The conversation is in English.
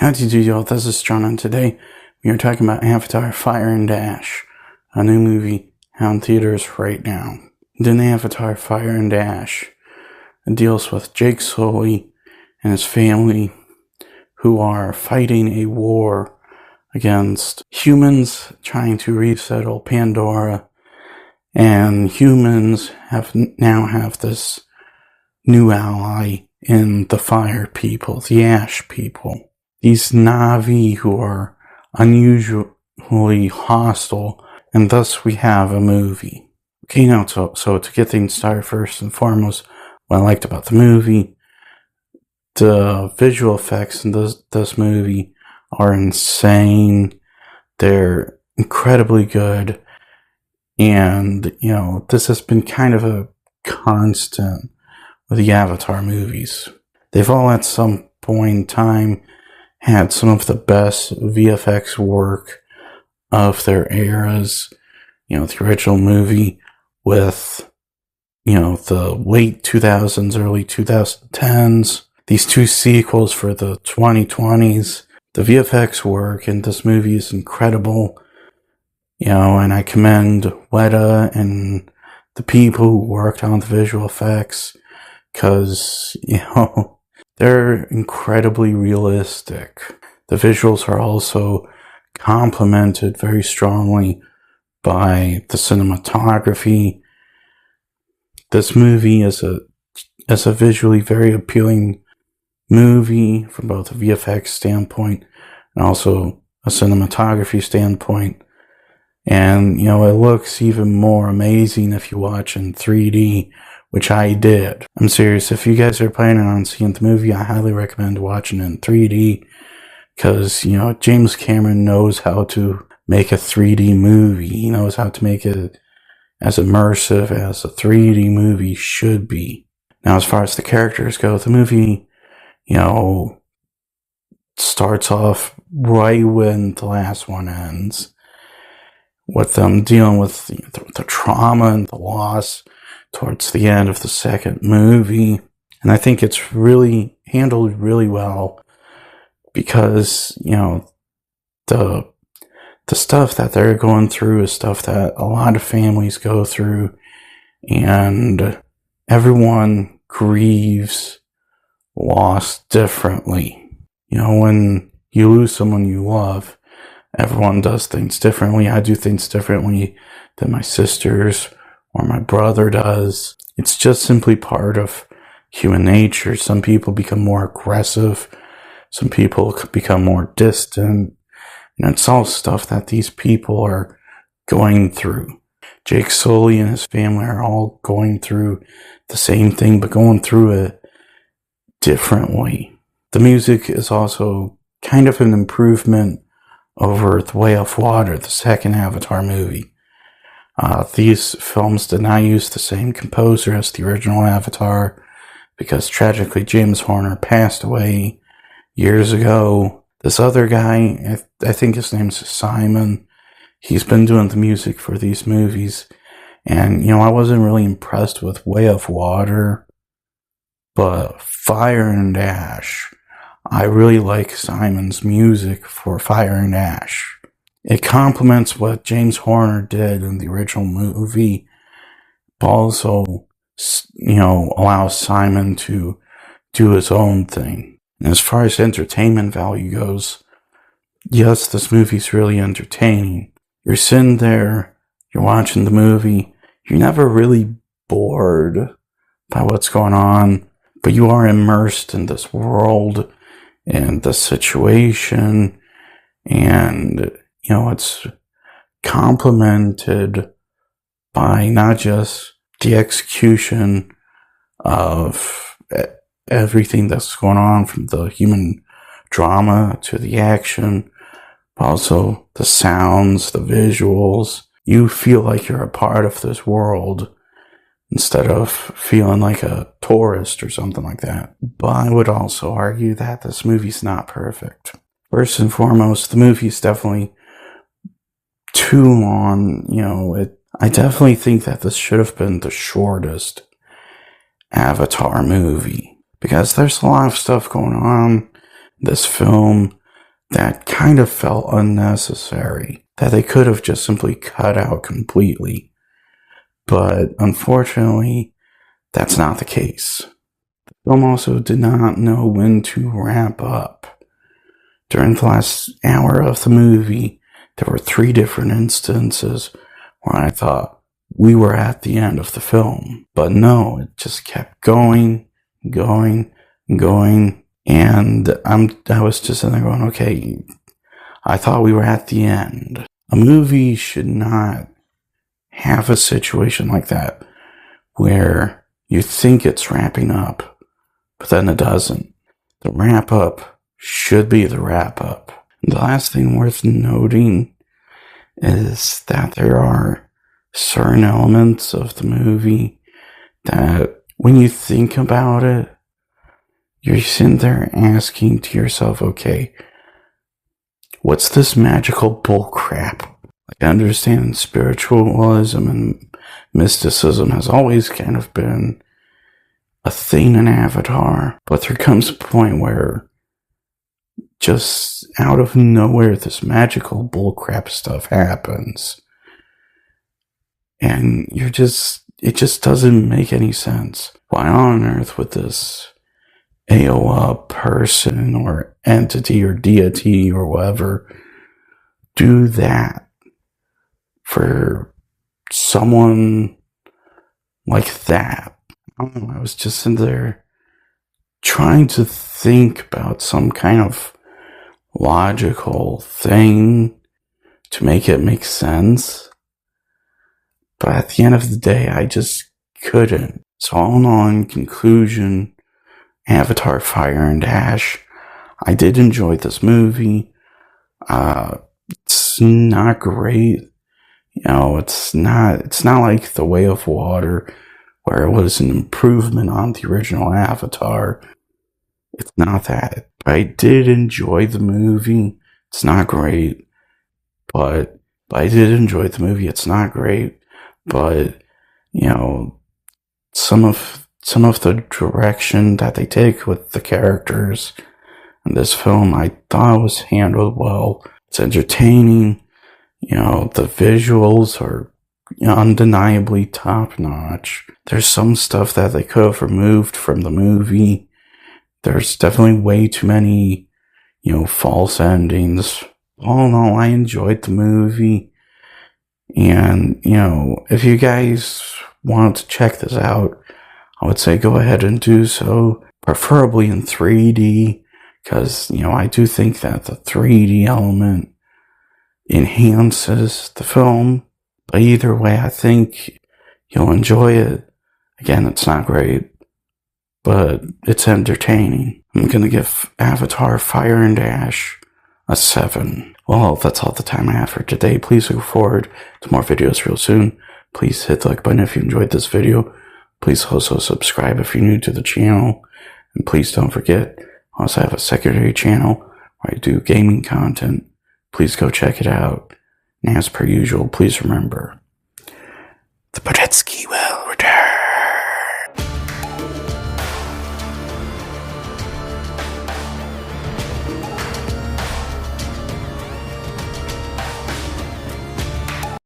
How do you do, y'all? This is John, and today we are talking about Avatar Fire and Ash, a new movie out in theaters right now. Then Avatar Fire and Ash deals with Jake Sully and his family who are fighting a war against humans trying to resettle Pandora, and humans now have this new ally in the Fire people, the Ash people. These Na'vi who are unusually hostile, and thus we have a movie. Okay, now, so to get things started, first and foremost, what I liked about the movie, the visual effects in this movie are insane. They're incredibly good, and, this has been kind of a constant with the Avatar movies. They've all at some point in time had some of the best VFX work of their eras. The original movie with, the late 2000s, early 2010s. These two sequels for the 2020s. The VFX work in this movie is incredible. And I commend Weta and the people who worked on the visual effects, because, they're incredibly realistic. The visuals are also complemented very strongly by the cinematography. This movie is a visually very appealing movie from both a VFX standpoint and also a cinematography standpoint. And, it looks even more amazing if you watch in 3D, which I did. I'm serious. If you guys are planning on seeing the movie, I highly recommend watching it in 3D, because, James Cameron knows how to make a 3D movie. He knows how to make it as immersive as a 3D movie should be. Now, as far as the characters go, the movie, starts off right when the last one ends, with them dealing with the trauma and the loss towards the end of the second movie. And I think it's really handled really well, because, the stuff that they're going through is stuff that a lot of families go through, and everyone grieves loss differently. When you lose someone you love, everyone does things differently. I do things differently than my sisters or my brother does. It's just simply part of human nature. Some people become more aggressive. Some people become more distant. It's all stuff that these people are going through. Jake Sully and his family are all going through the same thing, but going through it differently. The music is also kind of an improvement over The Way of Water, the second Avatar movie. These films did not use the same composer as the original Avatar, because tragically James Horner passed away years ago. This other guy, I think his name's Simon, he's been doing the music for these movies, and, I wasn't really impressed with Way of Water, but Fire and Ash, I really like Simon's music for Fire and Ash. It complements what James Horner did in the original movie, but also, allows Simon to do his own thing. And as far as entertainment value goes, yes, this movie's really entertaining. You're sitting there, you're watching the movie, you're never really bored by what's going on, but you are immersed in this world and the situation, and, it's complemented by not just the execution of everything that's going on, from the human drama to the action, but also the sounds, the visuals. You feel like you're a part of this world instead of feeling like a tourist or something like that. But I would also argue that this movie's not perfect. First and foremost, the movie's definitely too long. I definitely think that this should have been the shortest Avatar movie, because there's a lot of stuff going on in this film that kind of felt unnecessary, that they could have just simply cut out completely. But unfortunately, that's not the case. The film also did not know when to wrap up. During the last hour of the movie, there were 3 different instances where I thought we were at the end of the film. But no, it just kept going, going, going. And I was just sitting there going, okay, I thought we were at the end. A movie should not have a situation like that where you think it's wrapping up, but then it doesn't. The wrap up should be the wrap up. The last thing worth noting is that there are certain elements of the movie that when you think about it, you're sitting there asking to yourself, okay, what's this magical bullcrap? Like, I understand spiritualism and mysticism has always kind of been a thing in Avatar, but there comes a point where just out of nowhere this magical bullcrap stuff happens. And it just doesn't make any sense. Why on earth would this Aowa person or entity or deity or whatever do that for someone like that? I don't know, I was just sitting there trying to think about some kind of logical thing to make it make sense. But at the end of the day, I just couldn't. So all in all, in conclusion, Avatar Fire and Ash, I did enjoy this movie. It's not great. You know, it's not like The Way of Water, where it was an improvement on the original Avatar. It's not that. I did enjoy the movie. It's not great, but I did enjoy the movie. It's not great, but you know, some of the direction that they take with the characters in this film, I thought was handled well. It's entertaining. You know, the visuals are undeniably top notch. There's some stuff that they could have removed from the movie. There's definitely way too many, false endings. All in all, I enjoyed the movie. And, if you guys want to check this out, I would say go ahead and do so, preferably in 3D, because, I do think that the 3D element enhances the film. But either way, I think you'll enjoy it. Again, it's not great, but it's entertaining. I'm going to give Avatar Fire and Ash a 7. Well, that's all the time I have for today. Please look forward to more videos real soon. Please hit the like button if you enjoyed this video. Please also subscribe if you're new to the channel. And please don't forget, I also have a secondary channel where I do gaming content. Please go check it out. And as per usual, please remember, the Podetsky will return.